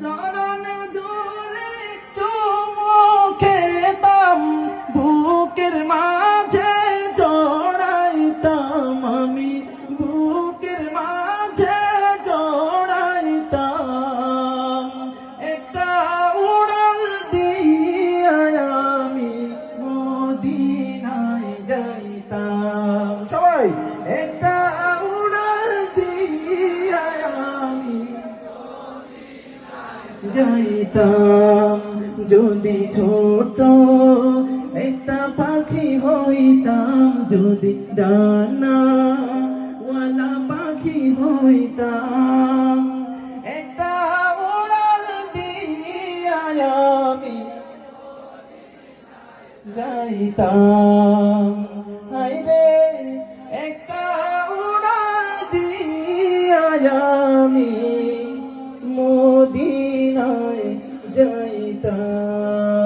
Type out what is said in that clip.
চরণ ধুলি চুমু খেতাম, বুকের মাঝে জড়াইতাম আমি, বুকের মাঝে জড়াইতাম। একটা উড়াল দিয়া আমি মদিনায় যাইতাম। সবাই একটা উড়াল দিয়া আমি যাইতাম। যদি ছোট একটা পাখি হইতাম, যদি ডানাওয়ালা পাখি হইতাম, একটা উড়াল দিয়া আমি যাইতাম। হায়রে একটা উড়াল দিয়া আমি মদিনায় যাইতাম।